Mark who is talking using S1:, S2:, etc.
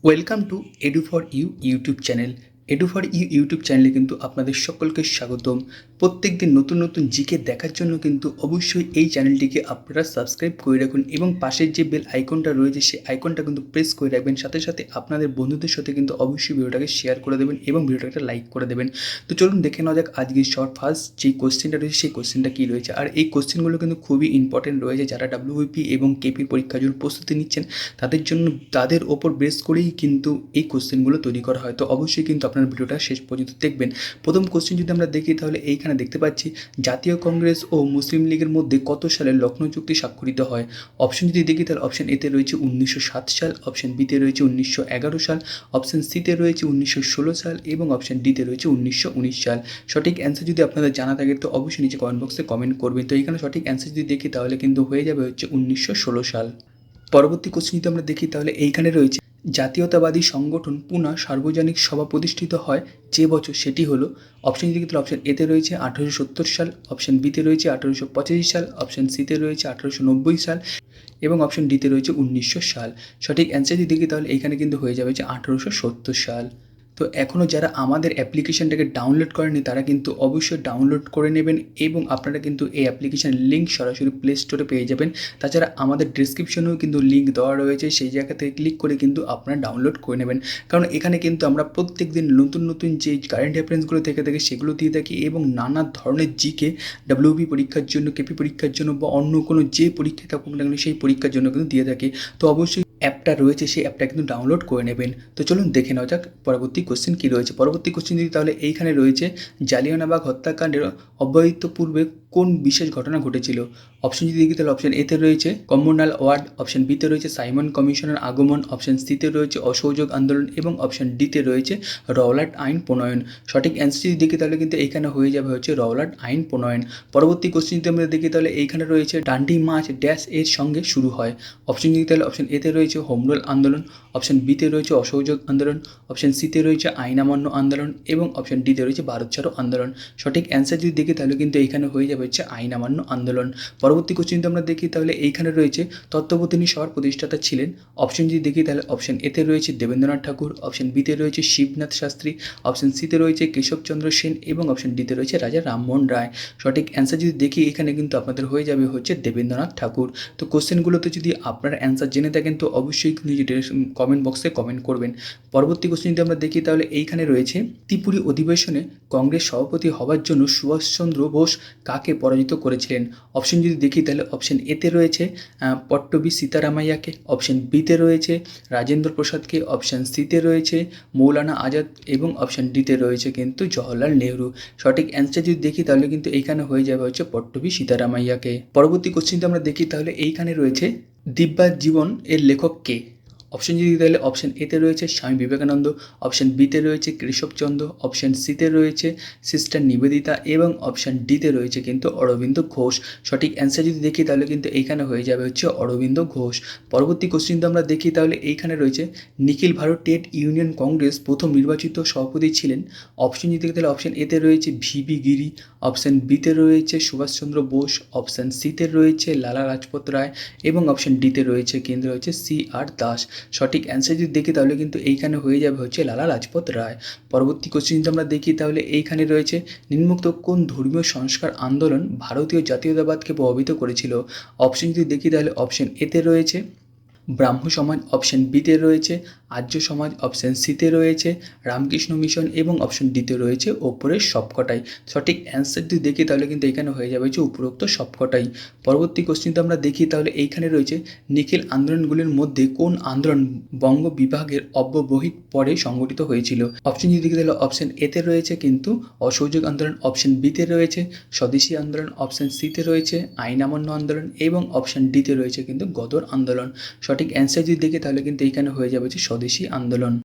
S1: Welcome to Edu for you YouTube channel. Edu for you YouTube চ্যানেলে কিন্তু আপনাদের সকলকে স্বাগতম। প্রত্যেক দিন নতুন নতুন জিকে দেখার জন্য কিন্তু অবশ্যই এই চ্যানেলটিকে আপনারা সাবস্ক্রাইব করে রাখুন এবং পাশের যে বেল আইকনটা রয়েছে সেই আইকনটা কিন্তু প্রেস করে রাখবেন। সাথে সাথে আপনাদের বন্ধুদের সাথে কিন্তু অবশ্যই ভিডিওটাকে শেয়ার করে দেবেন এবং ভিডিওটাকে লাইক করে দেবেন। তো চলুন দেখে নেওয়া যাক আজকের ফার্স্ট যেই কোশ্চেনটা রয়েছে সেই কোশ্চেনটা কী রয়েছে। আর এই কোশ্চেনগুলো কিন্তু খুবই ইম্পর্টেন্ট রয়েছে। যারা ডাব্লিউবিপি এবং কেপির পরীক্ষার জন্য প্রস্তুতি নিচ্ছেন তাদের জন্য, তাদের ওপর বেস করেই কিন্তু এই কোশ্চেনগুলো তৈরি করা হয়। তো অবশ্যই কিন্তু আপনার ভিডিওটা শেষ পর্যন্ত দেখবেন। প্রথম কোশ্চেন যদি আমরা দেখি তাহলে এইখানে দেখতে পাচ্ছি জাতীয় কংগ্রেস ও মুসলিম লীগের মধ্যে কত সালে লখনৌ চুক্তি স্বাক্ষরিত হয়। অপশন যদি দেখি তাহলে অপশন এতে রয়েছে 1907 সাল, অপশন বিতে রয়েছে 1911 সাল, অপশন সিতে রয়েছে 1916 সাল এবং অপশন ডিতে রয়েছে 1919 সাল। সঠিক অ্যান্সার যদি আপনাদের জানা থাকে তো অবশ্যই নিচে কমেন্ট বক্সে কমেন্ট করবেন। তো এখানে সঠিক অ্যান্সার যদি দেখি তাহলে কিন্তু হয়ে যাবে হচ্ছে 1916 সাল। পরবর্তী কোশ্চেন যদি আমরা দেখি তাহলে এইখানে রয়েছে জাতীয়তাবাদী সংগঠন পুনা সার্বজনিক সভা প্রতিষ্ঠিত হয় যে বছর, সেটি হলো। অপশন যদি তাহলে অপশন এতে রয়েছে 1870 সাল, অপশন বিতে রয়েছে 1885 সাল, অপশন সিতে রয়েছে 1890 সাল এবং অপশন ডিতে রয়েছে 1900 সাল। সঠিক অ্যান্সার যদি দেখি তাহলে এখানে কিন্তু হয়ে যাবে যে 1870 সাল। তো এখনও যারা আমাদের অ্যাপ্লিকেশনটাকে ডাউনলোড করেনি তারা কিন্তু অবশ্যই ডাউনলোড করে নেবেন এবং আপনারা কিন্তু এই অ্যাপ্লিকেশানের লিঙ্ক সরাসরি প্লে স্টোরে পেয়ে যাবেন। তাছাড়া আমাদের ডিসক্রিপশনেও কিন্তু লিঙ্ক দেওয়া রয়েছে, সেই জায়গা থেকে ক্লিক করে কিন্তু আপনারা ডাউনলোড করে নেবেন। কারণ এখানে কিন্তু আমরা প্রত্যেক দিন নতুন নতুন যে কারেন্ট অ্যাফেয়ার্সগুলো থেকে থাকে সেগুলো দিয়ে থাকি এবং নানা ধরনের জিকে ডাব্লিউবি পরীক্ষার জন্য, কেপি পরীক্ষার জন্য বা অন্য কোনো যে পরীক্ষা থাকুক না কেন সেই পরীক্ষার জন্য কিন্তু দিয়ে থাকি। তো অবশ্যই অ্যাপটা রয়েছে সেই অ্যাপটা কিন্তু ডাউনলোড করে নেবেন। তো চলুন দেখে নেওয়া যাক পরবর্তী কোশ্চেন কী রয়েছে। পরবর্তী কোশ্চেন যদি তাহলে এইখানে রয়েছে জালিয়ানওয়ালাবাগ হত্যাকাণ্ডের অব্যবহিত পূর্বে কোন বিশেষ ঘটনা ঘটেছিল। অপশন যদি দেখি তাহলে অপশন এতে রয়েছে কম্যুনাল ওয়ার্ড, অপশন বিতে রয়েছে সাইমন কমিশনের আগমন, অপশন সিতে রয়েছে অসহযোগ আন্দোলন এবং অপশন ডিতে রয়েছে রওলাট আইন প্রণয়ন। সঠিক অ্যান্সার যদি দেখি তাহলে কিন্তু এইখানে হয়ে যাবে হচ্ছে রওলাট আইন প্রণয়ন। পরবর্তী কোশ্চেন যদি আমরা দেখি তাহলে এইখানে রয়েছে ডান্ডি মার্চ ড্যাশ এর সঙ্গে শুরু হয়। অপশন যদি তাহলে অপশন এতে রয়েছে হোমরুল আন্দোলন, অপশন বিতে রয়েছে অসহযোগ আন্দোলন, অপশন সিতে রয়েছে আইন অমান্য আন্দোলন এবং অপশন ডিতে রয়েছে ভারত ছাড়ো আন্দোলন। সঠিক অ্যান্সার যদি দেখি তাহলে কিন্তু এইখানে হয়ে যাবে হচ্ছে আইন অমান্য আন্দোলন। পরবর্তী কোশ্চেন যদি আমরা দেখি তাহলে এইখানে রয়েছে তত্ত্ববোধিনী সভার প্রতিষ্ঠাতা ছিলেন। অপশন যদি দেখি তাহলে অপশন এতে রয়েছে দেবেন্দ্রনাথ ঠাকুর, অপশন বিতে রয়েছে শিবনাথ শাস্ত্রী, অপশন সিতে রয়েছে কেশবচন্দ্র সেন এবং অপশন ডিতে রয়েছে রাজা রামমোহন রায়। সঠিক অ্যান্সার যদি দেখি এখানে কিন্তু আপনাদের হয়ে যাবে হচ্ছে দেবেন্দ্রনাথ ঠাকুর। তো কোশ্চেনগুলোতে যদি আপনারা অ্যান্সার জেনে থাকেন তো অবশ্যই নিজেদের কমেন্ট বক্সে কমেন্ট করবেন। পরবর্তী কোশ্চেন যদি আমরা দেখি তাহলে এইখানে রয়েছে ত্রিপুরী অধিবেশনে কংগ্রেস সভাপতি হওয়ার জন্য সুভাষচন্দ্র বোস কাকে পরাজিত করেছিলেন। অপশন যদি দেখি তাহলে অপশন এতে রয়েছে পট্টবি সীতারামাইয়াকে, অপশন বিতে রয়েছে রাজেন্দ্র প্রসাদকে, অপশন সিতে রয়েছে মৌলানা আজাদ এবং অপশন ডিতে রয়েছে কিন্তু জওহরলাল নেহরু। সঠিক অ্যান্সার যদি দেখি তাহলে কিন্তু এইখানে হয়ে যাবে হচ্ছে পট্টবি সীতারামাইয়াকে। পরবর্তী কোশ্চেনটা আমরা দেখি তাহলে এইখানে রয়েছে দিব্যা জীবন এর লেখক কে। অপশন যদি তাহলে অপশন এতে রয়েছে স্বামী বিবেকানন্দ, অপশন বিতে রয়েছে কেশবচন্দ্র, অপশন সিতে রয়েছে সিস্টার নিবেদিতা এবং অপশন ডিতে রয়েছে কিন্তু অরবিন্দ ঘোষ। সঠিক অ্যান্সার যদি দেখি তাহলে কিন্তু এইখানে হয়ে যাবে হচ্ছে অরবিন্দ ঘোষ। পরবর্তী কোশ্চেন তো আমরা দেখি তাহলে এইখানে রয়েছে নিখিল ভারত ট্রেড ইউনিয়ন কংগ্রেস প্রথম নির্বাচিত সভাপতি ছিলেন। অপশন যদি দেখি তাহলে অপশন এতে রয়েছে ভিবি গিরি, অপশন বিতে রয়েছে সুভাষচন্দ্র বোস, অপশন সিতে রয়েছে লালা লাজপত রায় এবং অপশন ডিতে রয়েছে কিন্তু রয়েছে সি আর দাস। সঠিক অ্যান্সার যদি দেখি তাহলে কিন্তু এইখানে হয়ে যাবে হচ্ছে লালা লাজপত রায়। পরবর্তী কোশ্চেন যদি আমরা দেখি তাহলে এইখানে রয়েছে নিম্নোক্ত কোন ধর্মীয় সংস্কার আন্দোলন ভারতীয় জাতীয়তাবাদকে প্রভাবিত করেছিল। অপশন যদি দেখি তাহলে অপশন এতে রয়েছে ব্রাহ্ম সমাজ, অপশন বিতে রয়েছে আর্য সমাজ, অপশন সিতে রয়েছে রামকৃষ্ণ মিশন এবং অপশন ডিতে রয়েছে ওপরের সবকটাই। সঠিক অ্যান্সার যদি দেখি তাহলে কিন্তু এখানে হয়ে যাবে যে উপরোক্ত সবকটাই। পরবর্তী কোশ্চেনটা আমরা দেখি তাহলে এইখানে রয়েছে নিখিল আন্দোলনগুলির মধ্যে কোন আন্দোলন বঙ্গ বিভাগের অব্যবহিত পরে সংগঠিত হয়েছিল। অপশন যদি দেখি তাহলে অপশন এতে রয়েছে কিন্তু অসহযোগ আন্দোলন, অপশন বিতে রয়েছে স্বদেশী আন্দোলন, অপশন সিতে রয়েছে আইন অমান্য আন্দোলন এবং অপশন ডিতে রয়েছে কিন্তু গদর আন্দোলন। সঠিক অ্যান্সার যদি দেখি তাহলে কিন্তু এইখানে হয়ে যাবে যে স্বদেশী আন্দোলন।